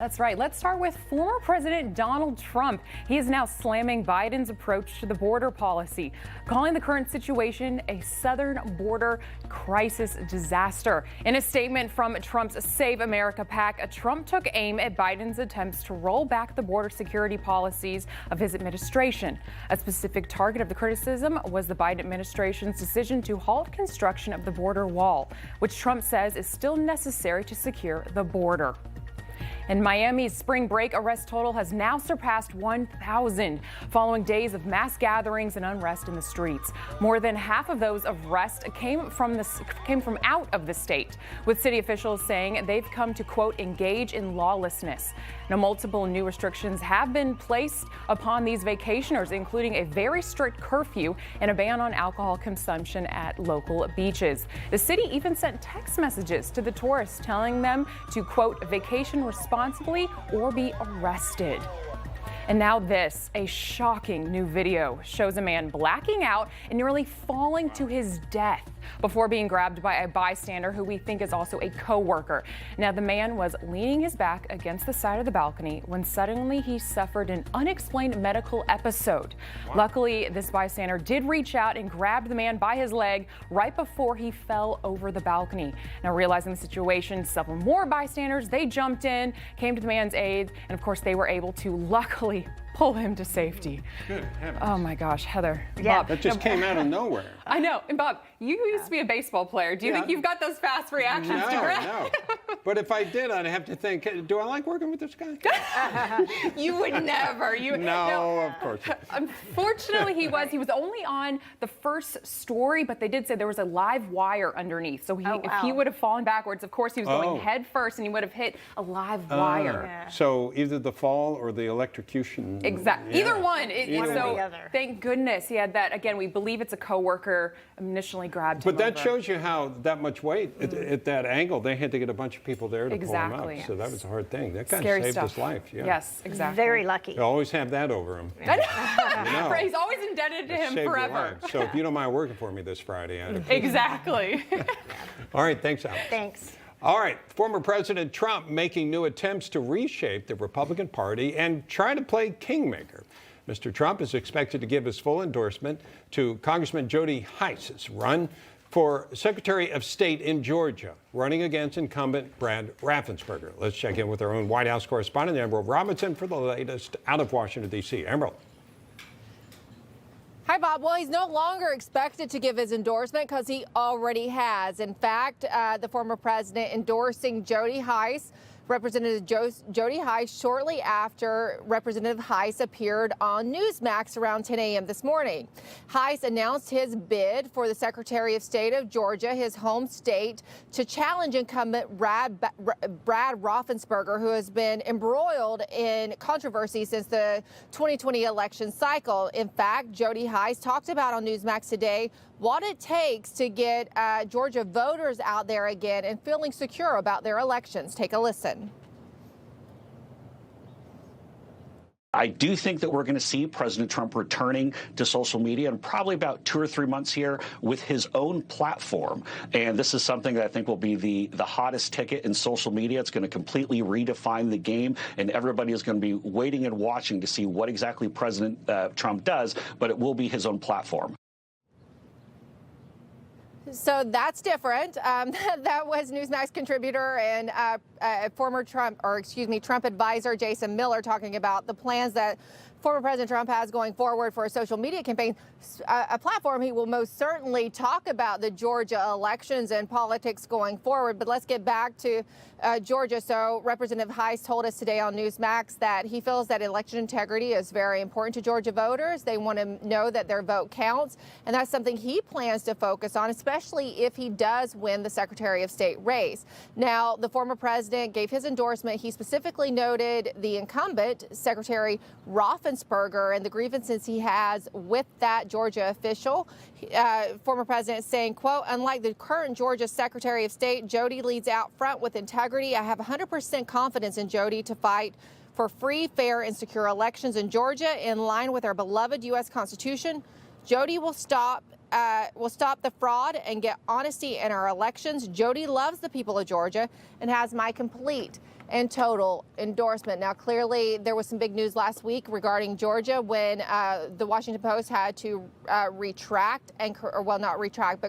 That's right. Let's start with former President Donald Trump. He is now slamming Biden's approach to the border policy, calling the current situation a southern border crisis disaster. In a statement from Trump's Save America PAC, Trump took aim at Biden's attempts to roll back the border security policies of his administration. A specific target of the criticism was the Biden administration's decision to halt construction of the border wall, which Trump says is still necessary to secure the border. And Miami's spring break arrest total has now surpassed 1,000 following days of mass gatherings and unrest in the streets. More than half of those arrests came from out of the state, with city officials saying they've come to, quote, engage in lawlessness. Now, multiple new restrictions have been placed upon these vacationers, including a very strict curfew and a ban on alcohol consumption at local beaches. The city even sent text messages to the tourists telling them to, quote, vacation responsibly or be arrested. And now this, a shocking new video shows a man blacking out and nearly falling to his death before being grabbed by a bystander who we think is also a co-worker. Now, the man was leaning his back against the side of the balcony when suddenly he suffered an unexplained medical episode. Wow. Luckily, this bystander did reach out and grabbed the man by his leg right before he fell over the balcony. Now, realizing the situation, several more bystanders, they jumped in, came to the man's aid, and of course, they were able to luckily pull him to safety. Good heavens. Oh my gosh, Heather. Yeah, Bob, that just came out of nowhere. I know. And Bob, you used to be a baseball player. Do you think you've got those fast reactions to grab? No. But if I did, I'd have to think, do I like working with this guy? You would never. No, of course not. Unfortunately, he was only on the first story, but they did say there was a live wire underneath. So if he would have fallen backwards, of course, he was going head first and he would have hit a live wire. Yeah. So either the fall or the electrocution. Exactly. Yeah. Either one. One or the other. Thank goodness he had that. Again, we believe it's a coworker initially grabbed him. But that over. shows you how that much weight at that angle, they had to get a bunch of people there to pull him up. Yes. So that was a hard thing. That guy Scary saved stuff. his life. Yeah. Yes, exactly. Very lucky. You always have that over him. He's always indebted to him forever. So if you don't mind working for me this Friday, I'd appreciate it. Exactly. All right, thanks, Alex. Thanks. All right, former President Trump making new attempts to reshape the Republican Party and try to play kingmaker. Mr. Trump is expected to give his full endorsement to Congressman Jody Hice's run for Secretary of State in Georgia, running against incumbent Brad Raffensperger. Let's check in with our own White House correspondent, Emerald Robinson, for the latest out of Washington, D.C. Emerald. Hi, Bob. Well, he's no longer expected to give his endorsement because he already has. In fact, the former president endorsing Jody Hice, Representative Jody Hice, shortly after Representative Hice appeared on Newsmax around 10 a.m. this morning. Hice announced his bid for the Secretary of State of Georgia, his home state, to challenge incumbent Brad Raffensperger, who has been embroiled in controversy since the 2020 election cycle. In fact, Jody Hice talked about on Newsmax today what it takes to get Georgia voters out there again and feeling secure about their elections. Take a listen. I do think that we're going to see President Trump returning to social media in probably about 2 or 3 months here with his own platform. And this is something that I think will be the hottest ticket in social media. It's going to completely redefine the game, and everybody is going to be waiting and watching to see what exactly President Trump does, but it will be his own platform. So that's different. That was Newsmax contributor and former Trump advisor Jason Miller talking about the plans that former President Trump has going forward for a social media campaign, a platform he will most certainly talk about the Georgia elections and politics going forward. But let's get back to Georgia. So Representative Hice told us today on Newsmax that he feels that election integrity is very important to Georgia voters. They want to know that their vote counts, and that's something he plans to focus on, especially if he does win the Secretary of State race. Now, the former president gave his endorsement. He specifically noted the incumbent, Secretary Raffensperger, and the grievances he has with that Georgia official. Former president saying, quote, unlike the current Georgia Secretary of State, Jody leads out front with integrity. I have 100% confidence in Jody to fight for free, fair, and secure elections in Georgia in line with our beloved U.S. Constitution. Jody will stop the fraud and get honesty in our elections. Jody loves the people of Georgia and has my complete and total endorsement. Now, clearly, there was some big news last week regarding Georgia when the Washington Post had to retract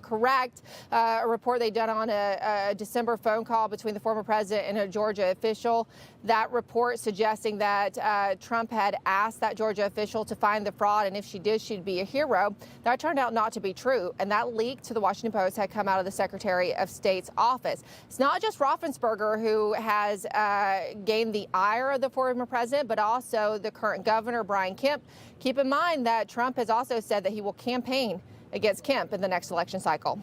correct a report they'd done on a December phone call between the former president and a Georgia official. That report suggesting that Trump had asked that Georgia official to find the fraud, and if she did, she'd be a hero. That turned out not to be true, and that leak to the Washington Post had come out of the Secretary of State's office. It's not just Raffensperger who has gained the ire of the former president, but also the current governor, Brian Kemp. Keep in mind that Trump has also said that he will campaign against Kemp in the next election cycle.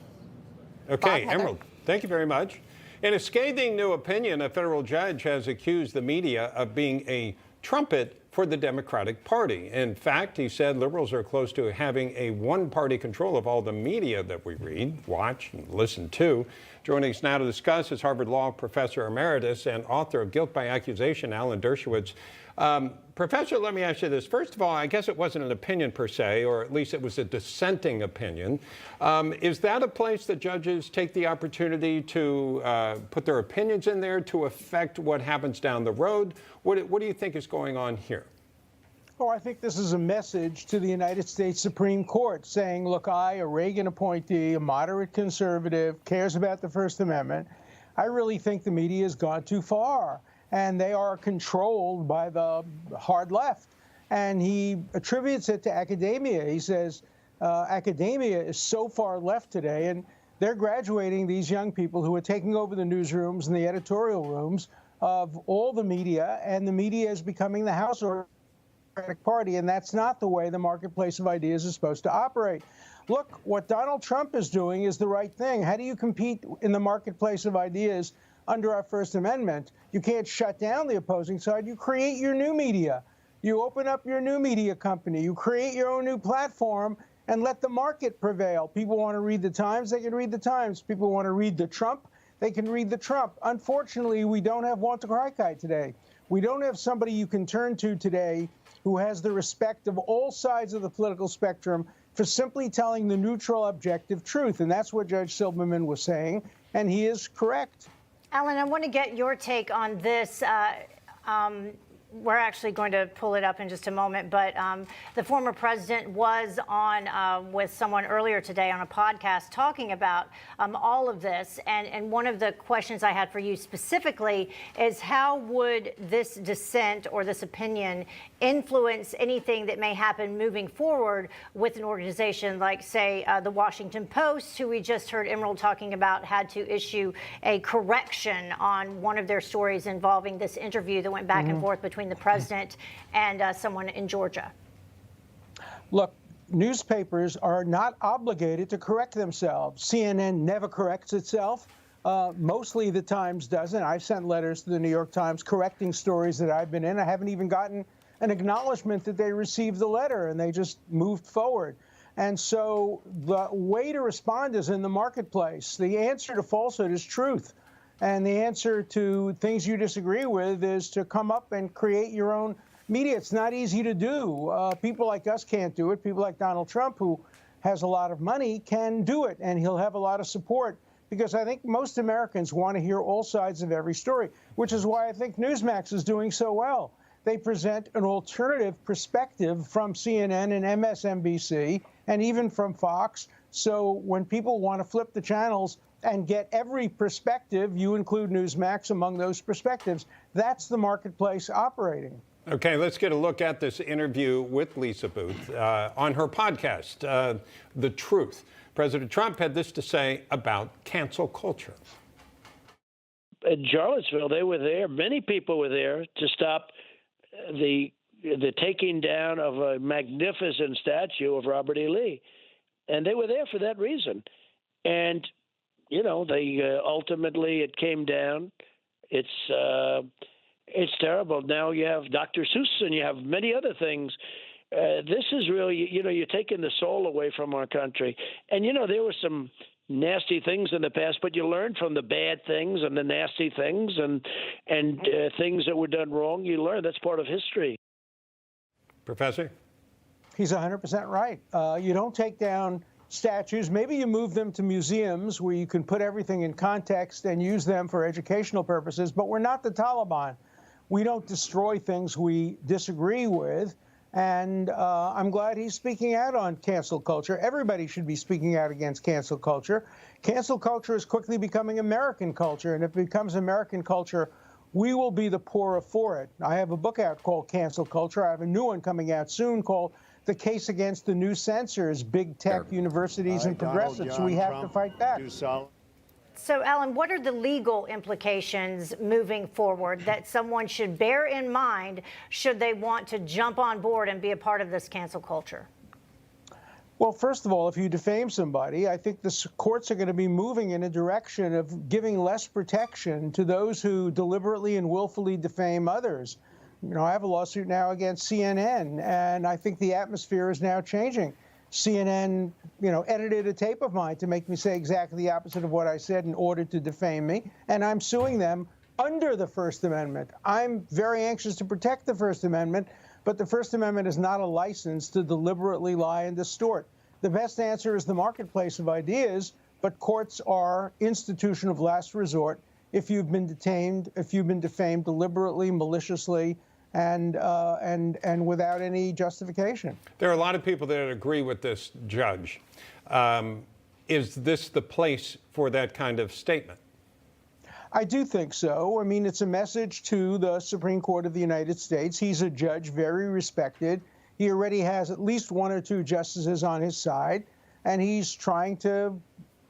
Okay, Emerald, thank you very much. In a scathing new opinion, a federal judge has accused the media of being a trumpet for the Democratic Party. In fact, he said liberals are close to having a one-party control of all the media that we read, watch, and listen to. Joining us now to discuss is Harvard Law Professor Emeritus and author of Guilt by Accusation, Alan Dershowitz. Professor, let me ask you this. First of all, I guess it wasn't an opinion per se, or at least it was a dissenting opinion. Is that a place that judges take the opportunity to put their opinions in there to affect what happens down the road? What do you think is going on here? Oh, I think this is a message to the United States Supreme Court saying, look, I, a Reagan appointee, a moderate conservative, cares about the First Amendment. I really think the media has gone too far, and they are controlled by the hard left. And he attributes it to academia. He says academia is so far left today, and they're graduating these young people who are taking over the newsrooms and the editorial rooms of all the media, and the media is becoming the house order Party, and that's not the way the marketplace of ideas is supposed to operate. Look, what Donald Trump is doing is the right thing. How do you compete in the marketplace of ideas under our First Amendment? You can't shut down the opposing side. You create your new media. You open up your new media company. You create your own new platform and let the market prevail. People want to read the Times, they can read the Times. People want to read the Trump, they can read the Trump. Unfortunately, we don't have Walter Cronkite today. We don't have somebody you can turn to today who has the respect of all sides of the political spectrum for simply telling the neutral, objective truth. And that's what Judge Silberman was saying, and he is correct. Alan, I want to get your take on this. We're actually going to pull it up in just a moment, but the former president was on with someone earlier today on a podcast talking about all of this. And one of the questions I had for you specifically is how would this dissent or this opinion influence anything that may happen moving forward with an organization like, say, the Washington Post, who we just heard Emerald talking about, had to issue a correction on one of their stories involving this interview that went back and forth between the president and someone in Georgia? Look, newspapers are not obligated to correct themselves. CNN never corrects itself. Mostly the Times doesn't. I've sent letters to the New York Times correcting stories that I've been in. I haven't even gotten an acknowledgement that they received the letter, and they just moved forward. And so the way to respond is in the marketplace. The answer to falsehood is truth. And the answer to things you disagree with is to come up and create your own media. It's not easy to do. People like us can't do it. People like Donald Trump, who has a lot of money, can do it, and he'll have a lot of support, because I think most Americans want to hear all sides of every story, which is why I think Newsmax is doing so well. They present an alternative perspective from CNN and MSNBC and even from Fox. So when people want to flip the channels and get every perspective, you include Newsmax among those perspectives. That's the marketplace operating. Okay, let's get a look at this interview with Lisa Booth on her podcast, The Truth. President Trump had this to say about cancel culture. In Charlottesville, they were there. Many people were there to stop the taking down of a magnificent statue of Robert E. Lee. And they were there for that reason. And you know, they ultimately it came down. It's terrible. Now you have Dr. Seuss and you have many other things. This is really, you know, you're taking the soul away from our country. And, you know, there were some nasty things in the past, but you learn from the bad things and the nasty things and things that were done wrong. You learn. That's part of history. Professor? He's 100% right. You don't take down statues. Maybe you move them to museums where you can put everything in context and use them for educational purposes, but we're not the Taliban. We don't destroy things we disagree with. And I'm glad he's speaking out on cancel culture. Everybody should be speaking out against cancel culture. Cancel culture is quickly becoming American culture, and if it becomes American culture, we will be the poorer for it. I have a book out called Cancel Culture. I have a new one coming out soon called The Case Against the New Censors, Big Tech, Universities, and Progressives. We have to fight back. So, Alan, what are the legal implications moving forward that someone should bear in mind should they want to jump on board and be a part of this cancel culture? Well, first of all, if you defame somebody, I think the courts are going to be moving in a direction of giving less protection to those who deliberately and willfully defame others. You know, I have a lawsuit now against CNN, and I think the atmosphere is now changing. CNN, edited a tape of mine to make me say exactly the opposite of what I said in order to defame me, and I'm suing them under the First Amendment. I'm very anxious to protect the First Amendment, but the First Amendment is not a license to deliberately lie and distort. The best answer is the marketplace of ideas, but courts are institution of last resort if you've been defamed deliberately, maliciously, and without any justification. There are a lot of people that agree with this judge. Is this the place for that kind of statement? I do think so. I mean, it's a message to the Supreme Court of the United States. He's a judge, very respected. He already has at least one or two justices on his side, and he's trying to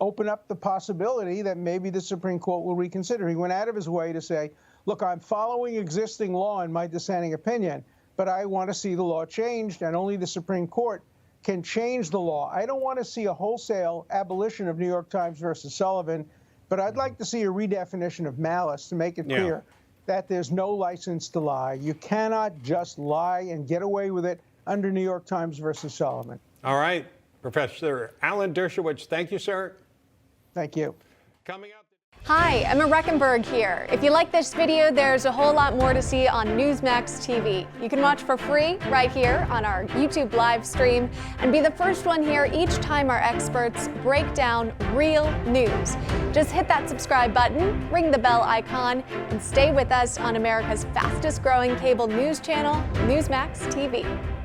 open up the possibility that maybe the Supreme Court will reconsider. He went out of his way to say, look, I'm following existing law in my dissenting opinion, but I want to see the law changed, and only the Supreme Court can change the law. I don't want to see a wholesale abolition of New York Times versus Sullivan, but I'd like to see a redefinition of malice to make it clear that there's no license to lie. You cannot just lie and get away with it under New York Times versus Sullivan. All right. Professor Alan Dershowitz, thank you, sir. Thank you. Coming up. Hi, Emma Reckenberg here. If you like this video, there's a whole lot more to see on Newsmax TV. You can watch for free right here on our YouTube live stream and be the first one here each time our experts break down real news. Just hit that subscribe button, ring the bell icon, and stay with us on America's fastest growing cable news channel, Newsmax TV.